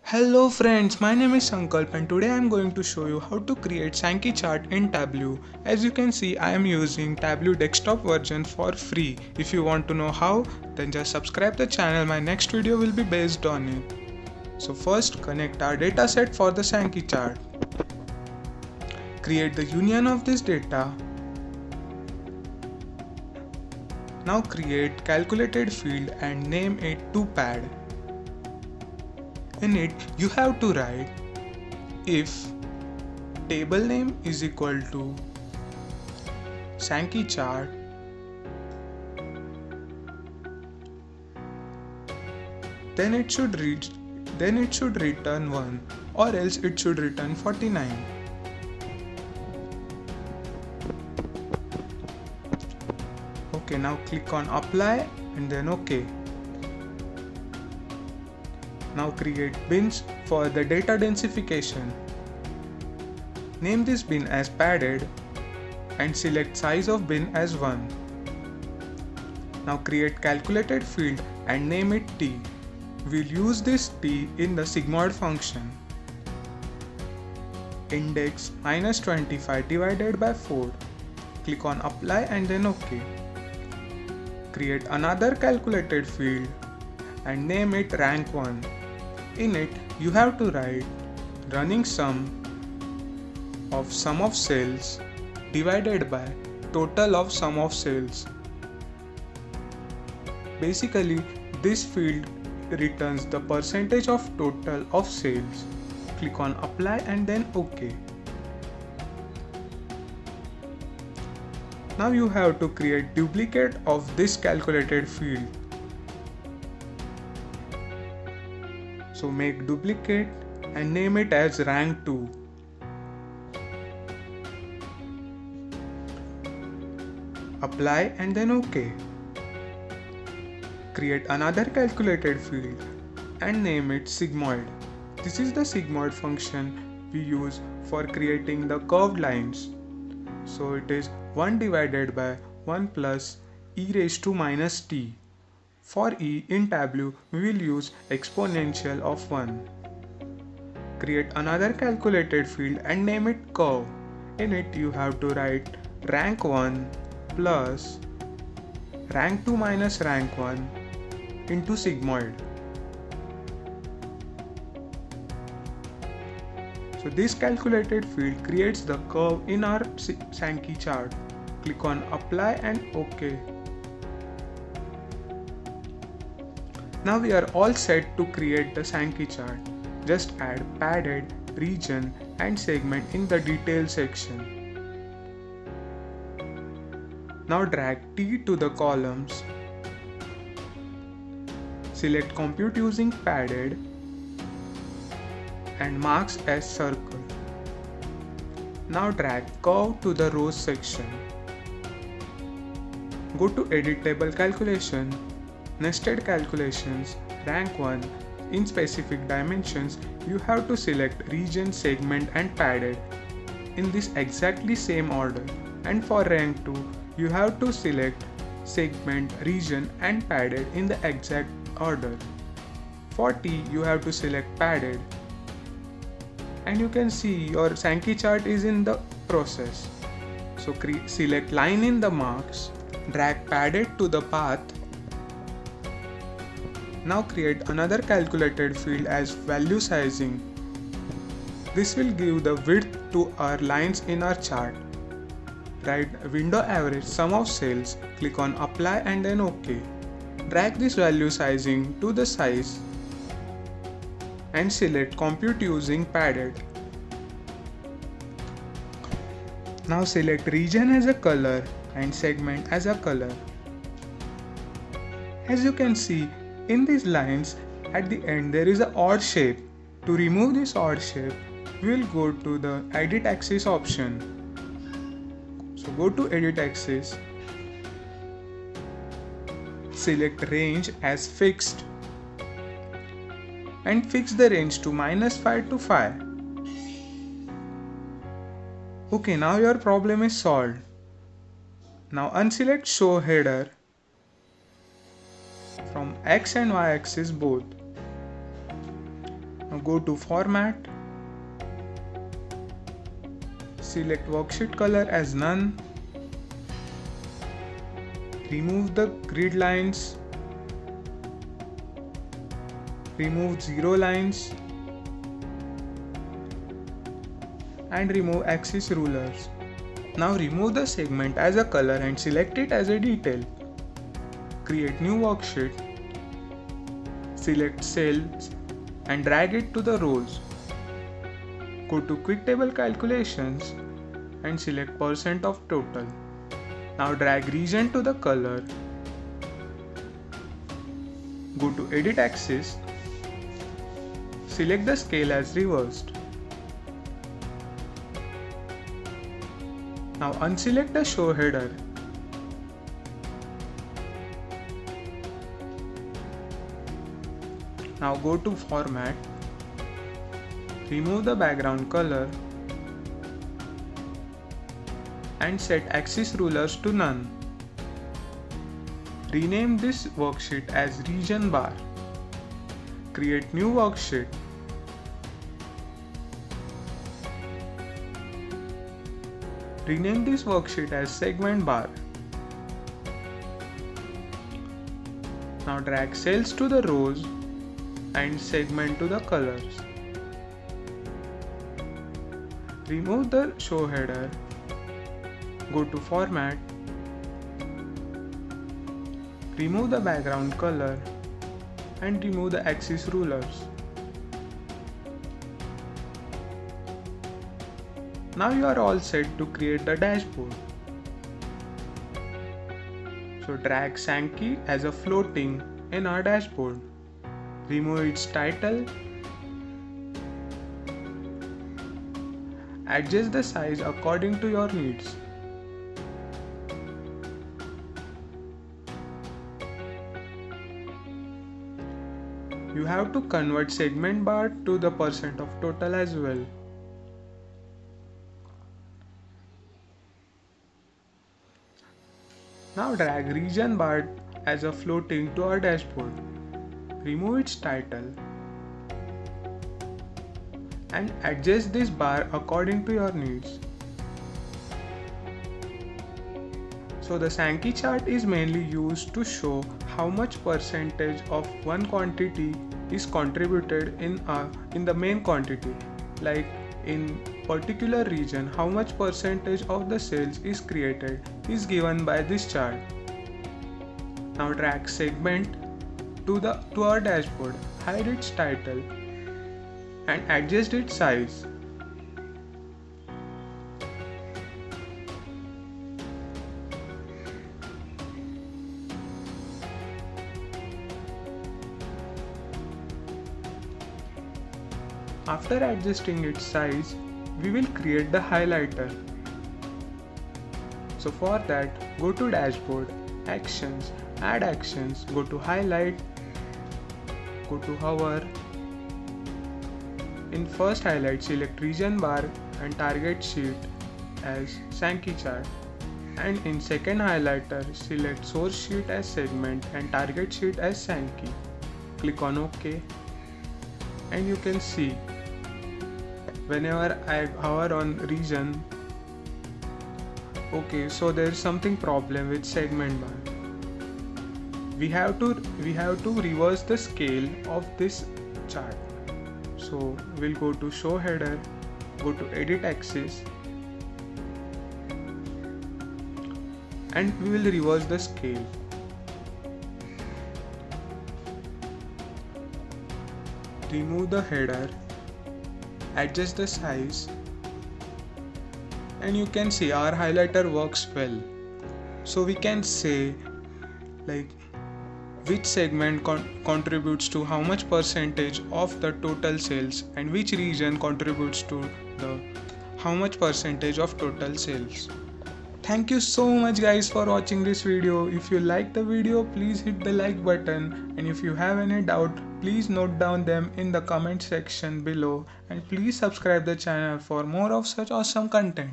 Hello friends, my name is Sankalp and today I am going to show you how to create Sankey chart in Tableau. As you can see, I am using Tableau desktop version for free. If you want to know how, then just subscribe the channel. My next video will be based on it. So first, connect our dataset for the Sankey chart. Create the union of this data. Now create calculated field and name it to pad. In it, you have to write if table name is equal to Sankey chart, then it should return 1 or else it should return 49. Okay, now click on apply and then OK. Now create bins for the data densification. Name this bin as padded and select size of bin as 1. Now create calculated field and name it T. We'll use this T in the sigmoid function. Index -25 divided by 4. Click on apply and then OK. Create another calculated field and name it rank 1. In it, you have to write running sum of sales divided by total of sum of sales. Basically, this field returns the percentage of total of sales. Click on apply and then OK. Now you have to create duplicate of this calculated field. So make duplicate and name it as rank 2. Apply and then OK. Create another calculated field and name it sigmoid. This is the sigmoid function we use for creating the curved lines. So it is 1 divided by 1 plus e raised to minus t. For e in Tableau, we will use exponential of 1. Create another calculated field and name it curve. In it, you have to write rank 1 plus rank 2 minus rank 1 into sigmoid. So this calculated field creates the curve in our Sankey chart. Click on apply and OK. Now we are all set to create the Sankey chart. Just add padded, region and segment in the detail section. Now drag T to the columns. Select compute using padded and marks as circle. Now drag curve to the rows section. Go to edit table calculation, nested calculations, rank 1. In specific dimensions, you have to select region, segment and padded in this exactly same order. And for rank 2, you have to select segment, region and padded in the exact order. For T, you have to select padded. And you can see your Sankey chart is in the process. So select line in the marks, drag padded to the path. Now create another calculated field as value sizing. This will give the width to our lines in our chart. Write window average sum of sales, click on apply and then OK. Drag this value sizing to the size and select compute using padded. Now select region as a color and segment as a color. As you can see, in these lines, at the end there is an odd shape. To remove this odd shape, we will go to the edit axis option. So go to edit axis, select range as fixed and fix the range to -5 to 5. Okay, now your problem is solved. Now unselect show header from X and Y axis both. Now go to Format, select worksheet color as none, remove the grid lines, remove zero lines, and remove axis rulers. Now remove the segment as a color and select it as a detail. Create new worksheet, select cells and drag it to the rows. Go to Quick Table Calculations and select % of total. Now drag region to the color. Go to Edit Axis, select the scale as reversed. Now unselect the show header. Now go to Format, remove the background color and set axis rulers to none. Rename this worksheet as Region Bar. Create new worksheet. Rename this worksheet as Segment Bar. Now drag cells to the rows and segment to the colors. Remove the show header. Go to Format. Remove the background color and remove the axis rulers. Now you are all set to create the dashboard. So drag Sankey as a floating in our dashboard. Remove its title. Adjust the size according to your needs. You have to convert segment bar to the % of total as well. Now drag region bar as a floating to our dashboard. Remove its title and adjust this bar according to your needs. So the Sankey chart is mainly used to show how much percentage of one quantity is contributed in the main quantity, like in particular region how much percentage of the sales is created is given by this chart. Now drag segment to our dashboard, hide its title and adjust its size. After adjusting its size, we will create the highlighter. So for that, go to Dashboard, Actions, Add Actions, go to Highlight, go to Hover. In first highlight, select Region Bar and Target Sheet as Sankey chart. And in second highlighter, select Source Sheet as Segment and Target Sheet as Sankey. Click on OK. And you can see whenever I hover on region, okay, so there is something problem with segment bar. We have to reverse the scale of this chart. So we'll go to show header, go to edit axis, and we will reverse the scale. Remove the header, adjust the size, and you can see our highlighter works well. So we can say like which segment contributes to how much percentage of the total sales and which region contributes to the how much percentage of total sales. Thank you so much guys for watching this video. If you like the video, please hit the like button, and if you have any doubt, please note down them in the comment section below, and please subscribe the channel for more of such awesome content.